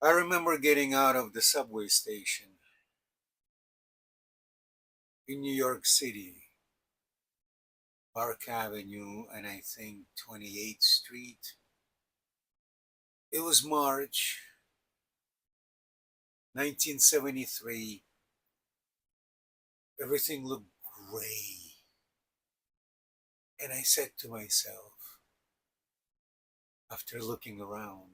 I remember getting out of the subway station in New York City, Park Avenue, and I think 28th Street. It was March 1973. Everything looked gray. And I said to myself, after looking around,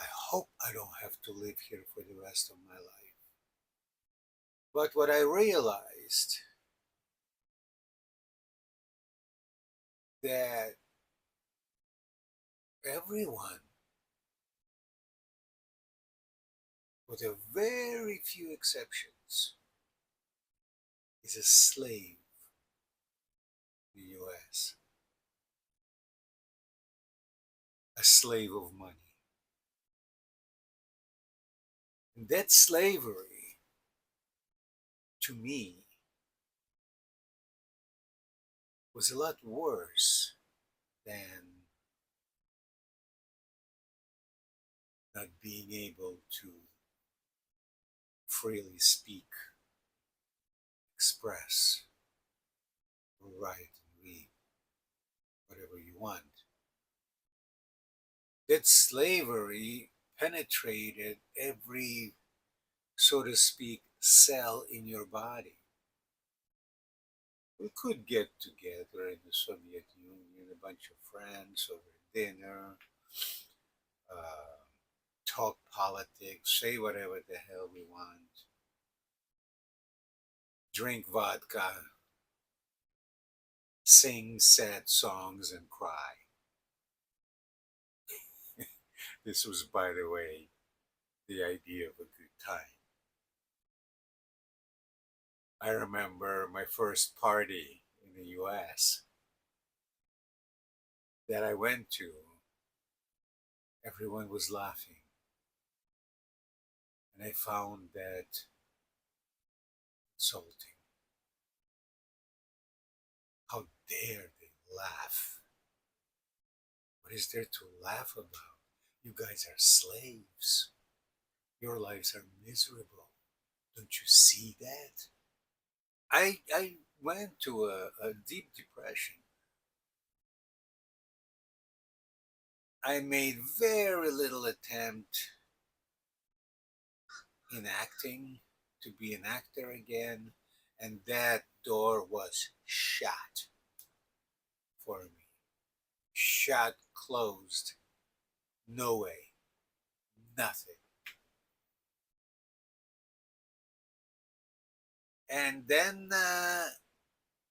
I hope I don't have to live here for the rest of my life. But what I realized that everyone, with a very few exceptions, is a slave in the US, a slave of money. And that slavery, to me, was a lot worse than not being able to freely speak, express, write, and read whatever you want. That slavery penetrated every, so to speak, cell in your body. We could get together in the Soviet Union, a bunch of friends over dinner, uh, talk politics, say whatever the hell we want, drink vodka, sing sad songs, and cry. This was, by the way, the idea of a good time. I remember my first party in the US that I went to, everyone was laughing. And I found that insulting. How dare they laugh? What is there to laugh about? You guys are slaves. Your lives are miserable. Don't you see that? I went to a deep depression. I made very little attempt in acting to be an actor again, and that door was shut for me. Shut, closed. No way. Nothing. And then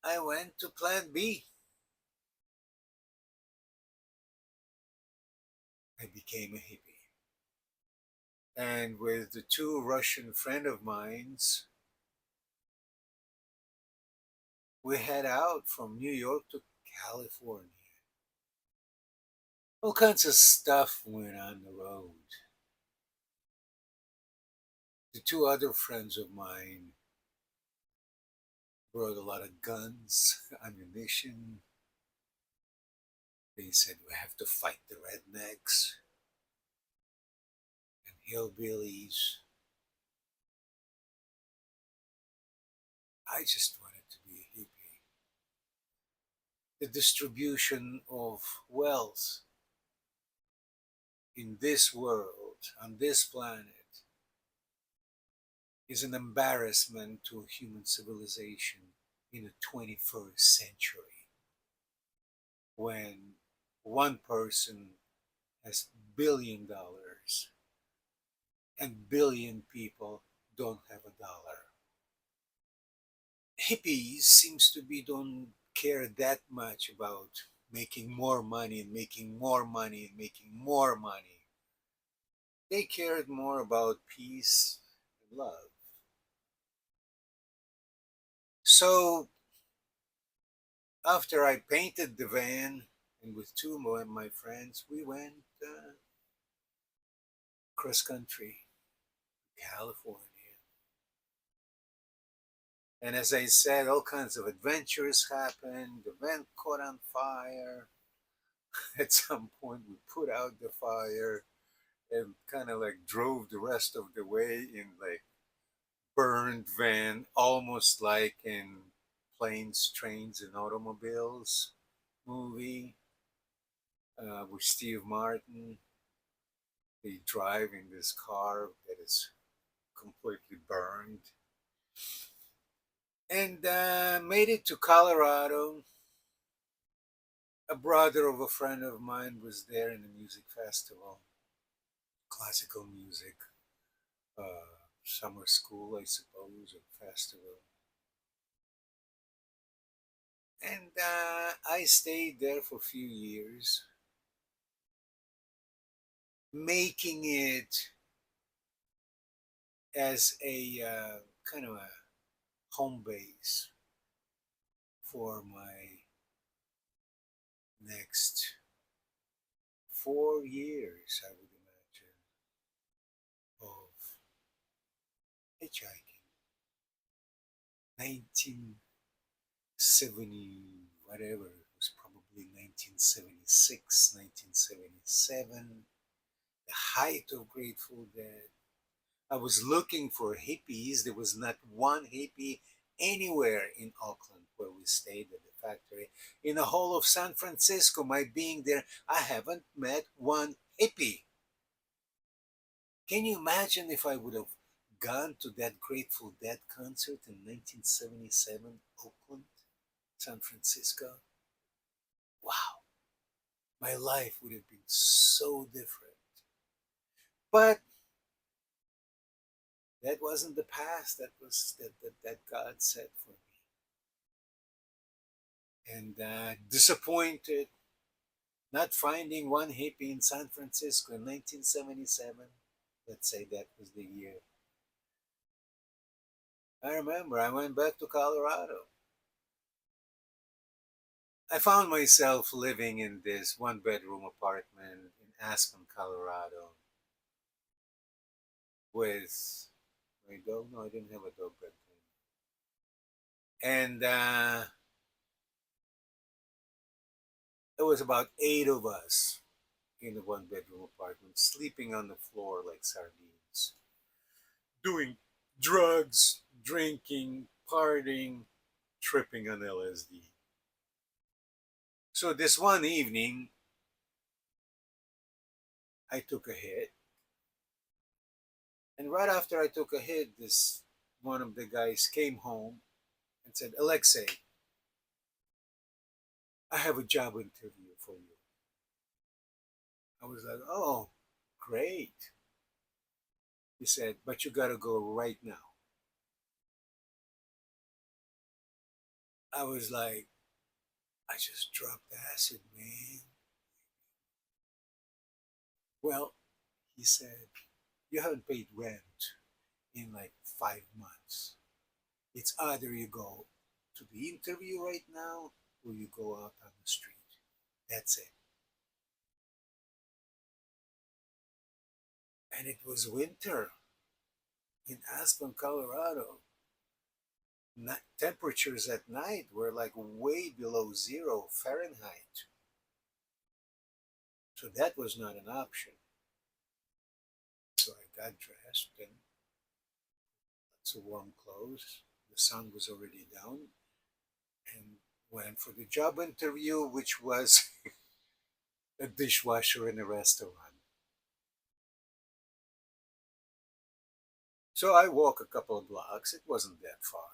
I went to Plan B. I became a hippie. And with the two Russian friend of mines, we head out from New York to California. All kinds of stuff went on the road. The two other friends of mine brought a lot of guns, ammunition. They said we have to fight the rednecks and hillbillies. I just wanted to be a hippie. The distribution of wealth in this world, on this planet, is an embarrassment to human civilization in the 21st century when one person has $1 billion and billion people don't have a dollar. Hippies seems to be don't care that much about making more money and making more money and making more money. They cared more about peace and love. So after I painted the van, and with two of my friends, we went cross country, California. And as I said, all kinds of adventures happened. The van caught on fire. At some point, we put out the fire and kind of like drove the rest of the way in like burned van, almost like in Planes, Trains, and Automobiles movie with Steve Martin. They drive in this car that is completely burned, and made it to Colorado. A brother of a friend of mine was there in a music festival, classical music, summer school, I suppose, or festival. And I stayed there for a few years, making it as a kind of a home base for my next 4 years, I would imagine, of hitchhiking. 1970, whatever, it was probably 1976, 1977, the height of Grateful Dead. I was looking for hippies. There was not one hippie anywhere in Oakland where we stayed at the factory. In the whole of San Francisco, my being there, I haven't met one hippie. Can you imagine if I would have gone to that Grateful Dead concert in 1977, Oakland, San Francisco? Wow, my life would have been so different. But that wasn't the past. That was that God set for me. And disappointed not finding one hippie in San Francisco in 1977. Let's say that was the year. I remember I went back to Colorado. I found myself living in this one bedroom apartment in Aspen, Colorado, with my dog. No, I didn't have a dog back then. And there was about 8 of us in the one bedroom apartment, sleeping on the floor like sardines, doing drugs, drinking, partying, tripping on LSD. So this one evening, I took a hit, and right after I took a hit, this one of the guys came home and said, "Alexei, I have a job interview for you." I was like, "Oh, great." He said, "But you gotta go right now." I was like, "I just dropped acid, man." Well, he said, "You haven't paid rent in like 5 months. It's either you go to the interview right now or you go out on the street. That's it." And it was winter in Aspen, Colorado. Temperatures at night were like way below 0 Fahrenheit. So that was not an option. So I got dressed and lots of warm clothes. The sun was already down, and went for the job interview, which was a dishwasher in a restaurant. So I walked a couple of blocks. It wasn't that far.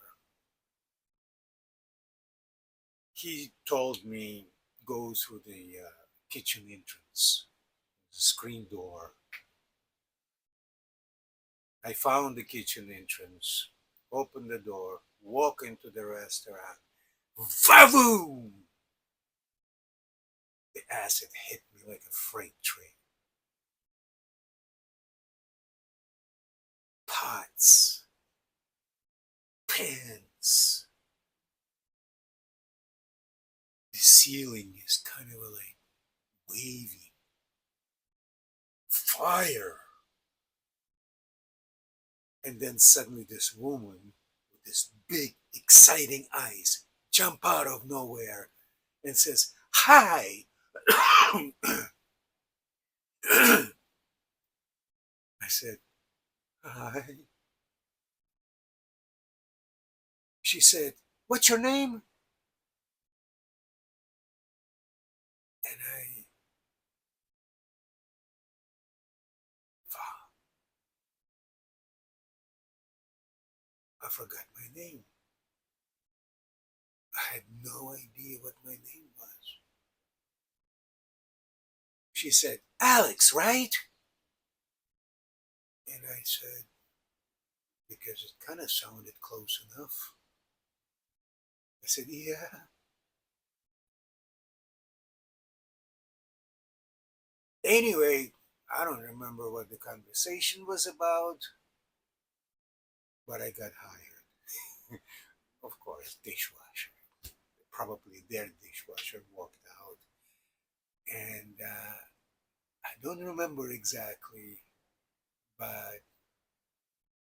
He told me go through the kitchen entrance, the screen door. I found the kitchen entrance, opened the door, walk into the restaurant. Vavoom! The acid hit me like a freight train. Pots, pans. The ceiling is kind of like wavy. Fire. And then suddenly this woman with this big, exciting eyes jump out of nowhere and says, "Hi, said, "Hi." She said, "What's your name?" And I forgot my name. I had no idea what my name was. She said, "Alex, right?" And I said, because it kind of sounded close enough. I said, "Yeah." Anyway, I don't remember what the conversation was about, but I got hired. Of course, dishwasher. Probably their dishwasher walked out. And I don't remember exactly, but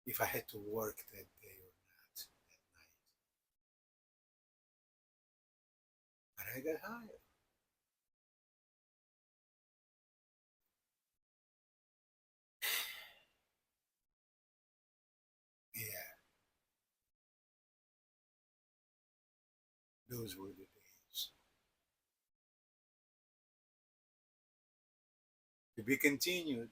if I had to work that day or not that night. But I got hired. Yeah, those were the days. To be continued.